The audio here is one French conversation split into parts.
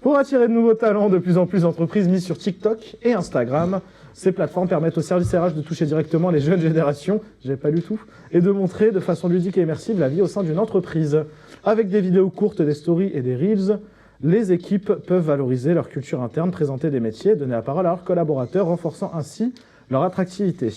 Pour attirer de nouveaux talents, de plus en plus d'entreprises misent sur TikTok et Instagram. Ces plateformes permettent au service RH de toucher directement les jeunes générations, j'ai pas du tout, et de montrer de façon ludique et immersive la vie au sein d'une entreprise. Avec des vidéos courtes, des stories et des reels, les équipes peuvent valoriser leur culture interne, présenter des métiers, donner la parole à leurs collaborateurs, renforçant ainsi leur attractivité.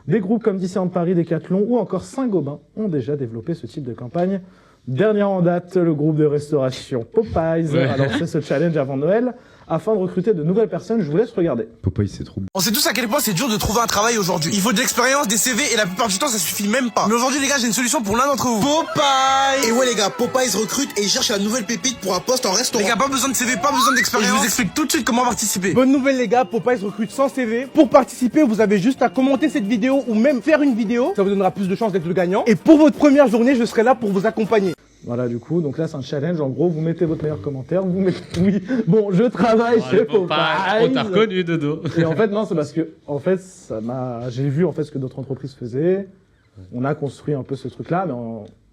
Des groupes comme Disneyland Paris, Decathlon ou encore Saint-Gobain ont déjà développé ce type de campagne. Dernière en date, le groupe de restauration Popeyes a lancé ce challenge avant Noël afin de recruter de nouvelles personnes. Je vous laisse regarder. Popeyes, c'est trop bon. On sait tous à quel point c'est dur de trouver un travail aujourd'hui. Il faut de l'expérience, des CV et la plupart du temps ça suffit même pas. Mais aujourd'hui les gars, j'ai une solution pour l'un d'entre vous. Popeyes. Et ouais les gars, Popeyes recrute et cherche la nouvelle pépite pour un poste en restaurant. Les gars, pas besoin de CV, pas besoin d'expérience. Et je vous explique tout de suite comment participer. Bonne nouvelle les gars, Popeyes recrute sans CV. Pour participer, vous avez juste à commenter cette vidéo ou même faire une vidéo. Ça vous donnera plus de chances d'être le gagnant. Et pour votre première journée, je serai là pour vous accompagner. Voilà, du coup, donc là c'est un challenge. En gros, vous mettez votre meilleur commentaire, vous mettez oui. Bon, je travaille chez Popeyes. On t'a reconnu, Dodo. Et en fait, non, c'est parce que en fait, j'ai vu en fait ce que d'autres entreprises faisaient. On a construit un peu ce truc-là, mais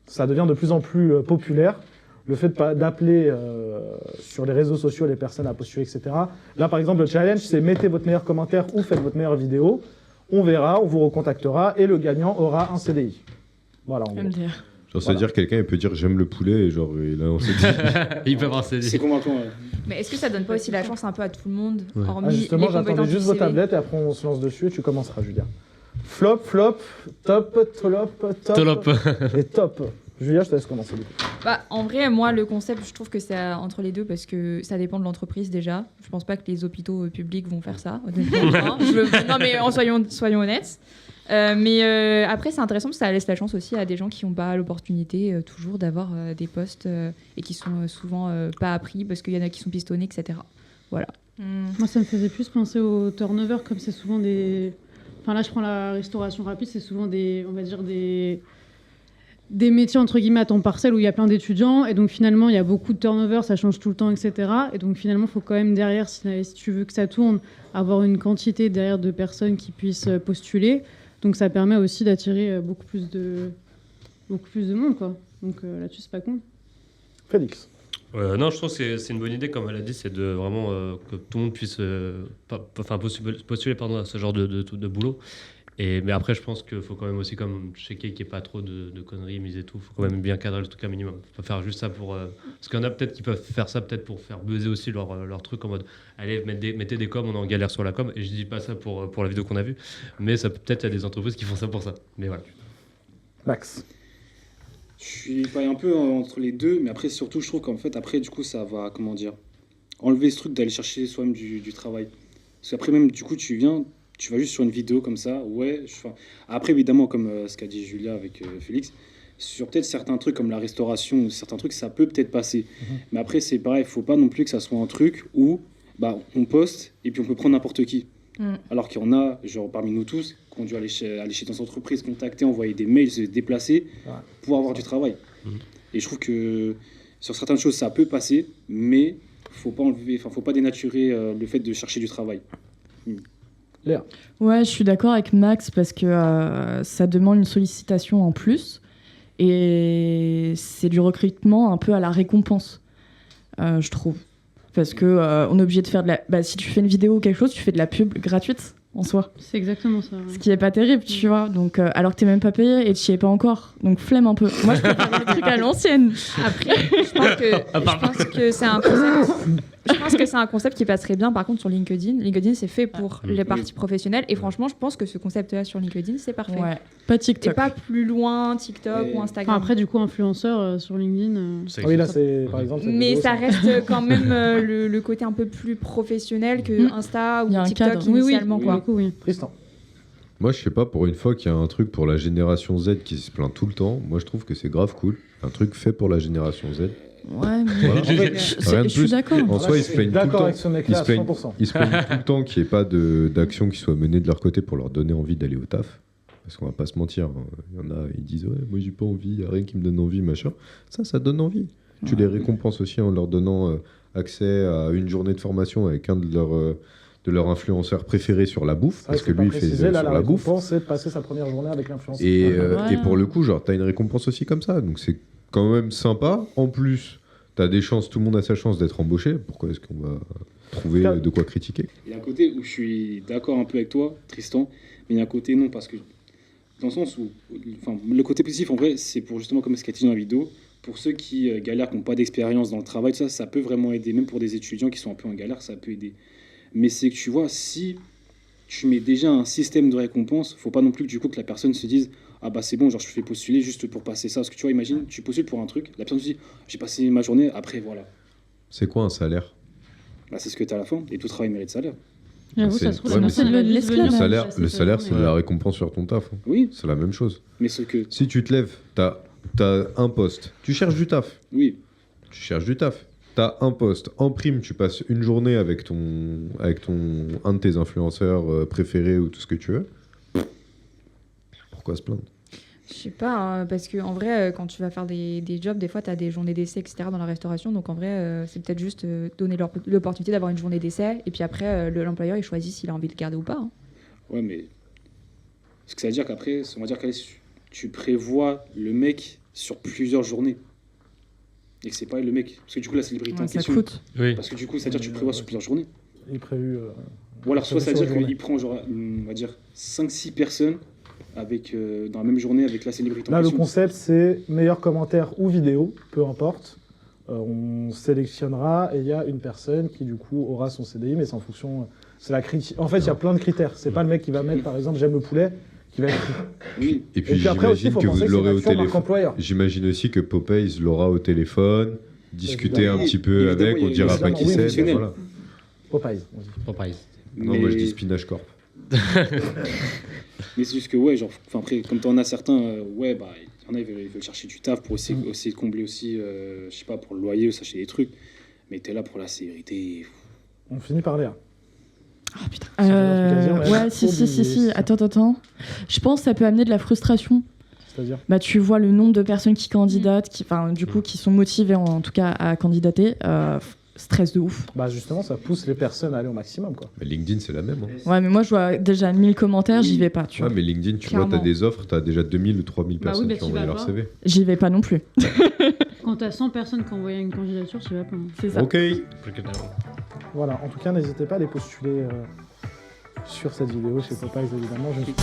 ça devient de plus en plus populaire. Le fait d'appeler sur les réseaux sociaux les personnes à postuler, etc. Là, par exemple, le challenge, c'est mettez votre meilleur commentaire ou faites votre meilleure vidéo. On verra, on vous recontactera et le gagnant aura un CDI. Voilà, en gros. Genre, c'est-à-dire quelqu'un il peut dire j'aime le poulet et genre il a un CDI. Il peut avoir CDI. C'est convaincant, ouais. Mais est-ce que ça donne pas aussi la chance un peu à tout le monde, hormis justement, les j'attendais compétences juste du vos CV. tablettes et après on se lance dessus et tu commenceras, Julia. Flop, flop, top, Top. et top. Julia, je te laisse commencer. Bah, en vrai, moi, le concept, je trouve que c'est entre les deux parce que ça dépend de l'entreprise déjà. Je pense pas que les hôpitaux publics vont faire ça. Honnêtement. Non, mais soyons honnêtes. Mais après, c'est intéressant parce que ça laisse la chance aussi à des gens qui n'ont pas l'opportunité toujours d'avoir des postes et qui sont souvent pas appris parce qu'il y en a qui sont pistonnés, etc. Voilà. Moi, ça me faisait plus penser au turnover, comme c'est souvent des... Enfin, là, je prends la restauration rapide, c'est souvent on va dire des métiers, entre guillemets, à temps partiel où il y a plein d'étudiants. Et donc, finalement, il y a beaucoup de turnover, ça change tout le temps, etc. Et donc, finalement, il faut quand même, derrière, si tu veux que ça tourne, avoir une quantité derrière de personnes qui puissent postuler. Donc, ça permet aussi d'attirer beaucoup plus de monde, quoi. Donc, là-dessus, c'est pas con. Félix. Non, je trouve que c'est une bonne idée, comme elle a dit, c'est de vraiment que tout le monde puisse postuler à ce genre de boulot. Mais après, je pense qu'il faut quand même aussi checker qu'il n'y ait pas trop de conneries mises et tout. Il faut quand même bien cadrer le truc un minimum. Il faut pas faire juste ça pour... Parce qu'il y en a peut-être qui peuvent faire ça peut-être pour faire buzzer aussi leur truc en mode allez, mettez des coms, on est en galère sur la com. Et je dis pas ça pour la vidéo qu'on a vue. Mais ça peut-être il y a des entreprises qui font ça pour ça. Mais voilà. Max. Je suis un peu entre les deux, mais après, surtout, je trouve qu'en fait, après, du coup, ça va, comment dire, enlever ce truc d'aller chercher soi-même du travail. Parce qu'après, même, du coup, tu vas juste sur une vidéo comme ça, ouais. Après, évidemment, comme ce qu'a dit Julia avec Félix, sur peut-être certains trucs comme la restauration ou certains trucs, ça peut peut-être passer. Mais après, c'est pareil, il faut pas non plus que ça soit un truc où on poste et puis on peut prendre n'importe qui. Alors qu'il y en a, genre parmi nous tous, qui ont dû aller chez des entreprises, contacter, envoyer des mails, se déplacer pour avoir du travail. Et je trouve que sur certaines choses, ça peut passer, mais faut pas dénaturer le fait de chercher du travail. Léa. Ouais, je suis d'accord avec Max parce que ça demande une sollicitation en plus et c'est du recrutement un peu à la récompense, je trouve. Parce que on est obligé de faire si tu fais une vidéo ou quelque chose, tu fais de la pub gratuite en soi. C'est exactement ça. Ouais. Ce qui est pas terrible, tu vois. Donc, alors que t'es même pas payé et tu y es pas encore. Donc, flemme un peu. Moi, je préfère le truc à l'ancienne. Après, je pense que c'est un concept. Je pense que c'est un concept qui passerait bien, par contre, sur LinkedIn. LinkedIn, c'est fait pour les parties professionnelles. Et franchement, je pense que ce concept-là sur LinkedIn, c'est parfait. Ouais. Pas TikTok. Et pas plus loin, TikTok ou Instagram. Enfin, après, du coup, influenceur sur LinkedIn. Oui, là, c'est par exemple. Mais ça reste quand même le côté un peu plus professionnel que Insta ou TikTok initialement. Oui. Tristan. Moi, je sais pas, pour une fois qu'il y a un truc pour la génération Z qui se plaint tout le temps, moi, je trouve que c'est grave cool. Un truc fait pour la génération Z. Ouais, mais voilà. je suis d'accord. En soi, ils se plaignent tout le temps. Avec ce mec-là, ils se plaignent tout le temps qu'il n'y ait pas d'action qui soit menée de leur côté pour leur donner envie d'aller au taf. Parce qu'on va pas se mentir. Il y en a, ils disent ouais, moi j'ai pas envie, il n'y a rien qui me donne envie, machin. Ça donne envie. Tu les récompenses aussi en leur donnant accès à une journée de formation avec un de leurs influenceurs préférés sur la bouffe, parce que lui, il fait sur la bouffe. La récompense, c'est de passer sa première journée avec l'influenceur. Et pour le coup, genre, t'as une récompense aussi comme ça. Donc c'est quand même sympa. En plus, t'as des chances, tout le monde a sa chance d'être embauché. Pourquoi est-ce qu'on va trouver de quoi critiquer? Il y a un côté où je suis d'accord un peu avec toi, Tristan, mais il y a un côté non, parce que dans le sens où, enfin, le côté positif, en vrai, c'est pour justement, comme ce qu'a dit dans la vidéo, pour ceux qui galèrent, qui n'ont pas d'expérience dans le travail, tout ça, ça peut vraiment aider, même pour des étudiants qui sont un peu en galère, ça peut aider. Mais c'est que tu vois, si tu mets déjà un système de récompense, faut pas non plus que du coup que la personne se dise ah bah c'est bon, genre je fais postuler juste pour passer ça. Parce que tu vois, imagine, tu postules pour un truc, la personne se dit j'ai passé ma journée, après voilà. C'est quoi un salaire? Bah, c'est ce que tu as à la fin, et tout travail mérite salaire. J'avoue, C'est- ça se trouve, ouais, mais la personne c'est- va juste l'esclavage. venir Le salaire, c'est de Ouais. la récompense sur ton taf. Hein. Oui, C'est la même chose. mais ce que. Si tu te lèves, t'as un poste, tu cherches du taf. Oui, Tu cherches du taf. T'as un poste. En prime, tu passes une journée avec un de tes influenceurs préférés ou tout ce que tu veux. Pourquoi se plaindre? Je sais pas, hein, parce que en vrai, quand tu vas faire des jobs, des fois, tu as des journées d'essai, etc. dans la restauration. Donc en vrai, c'est peut-être juste donner l'opportunité d'avoir une journée d'essai. Et puis après, l'employeur, il choisit s'il a envie de le garder ou pas. Hein. ouais, mais. Ce que ça veut dire qu'après, on va dire qu'allez, tu prévois le mec sur plusieurs journées. Et que c'est pas le mec. Parce que du coup, la célébrité en Ouais, ça question. coûte. Oui. Parce que du coup, ça veut dire que tu prévois sur plusieurs journées. Il est prévu. Ou alors, soit ça veut sur dire une journée. qu'il prend, genre, on va dire, 5-6 personnes avec, dans la même journée avec la célébrité en Là, le question. concept, c'est meilleur commentaire ou vidéo, peu importe. On sélectionnera et il y a une personne qui, du coup, aura son CDI, mais c'est en fonction. C'est la critique. En fait, il y a plein de critères. C'est pas le mec qui va mettre, par exemple, j'aime le poulet, qui va être pris. Oui, Et puis, après aussi, il j'imagine faut que penser vous que l'aurez c'est au une action marque téléphone. employeur. J'imagine aussi que Popeyes l'aura au téléphone, discuter Évidemment. un petit peu Évidemment, avec, on il y a dira pas évidemment, qui oui, c'est. mais fonctionnel. Voilà. Popeyes, on dit. Popeyes. Non, moi je dis Spinach Corp. Mais c'est juste que, ouais, genre, enfin, après, comme t'en as certains, ouais, bah, il y en a, ils veulent chercher du taf pour essayer de combler aussi, je sais pas, pour le loyer ou s'acheter des trucs. Mais t'es là pour la sécurité. On finit par Léa. Ah putain. Ça veut dire que Ouais, si. Attends. Je pense que ça peut amener de la frustration. C'est-à-dire Bah, tu vois le nombre de personnes qui candidatent, qui sont motivées en tout cas à candidater. Stress de ouf. Bah justement, ça pousse les personnes à aller au maximum, quoi. Mais LinkedIn, c'est la même. Hein. Ouais, mais moi je vois déjà 1000 commentaires, j'y vais pas, tu Ouais, vois. mais LinkedIn, tu vois, Clairement. t'as des offres, t'as déjà 2000 ou 3000 Bah oui, personnes bah qui ont t'y envoyé vas leur pas. CV. J'y vais pas non plus. Quand t'as 100 personnes qui ont envoyé une candidature, tu vas pas. Hein. C'est ça. Ok. Voilà, en tout cas, n'hésitez pas à aller postuler sur cette vidéo chez Popeyes, évidemment. Je ne suis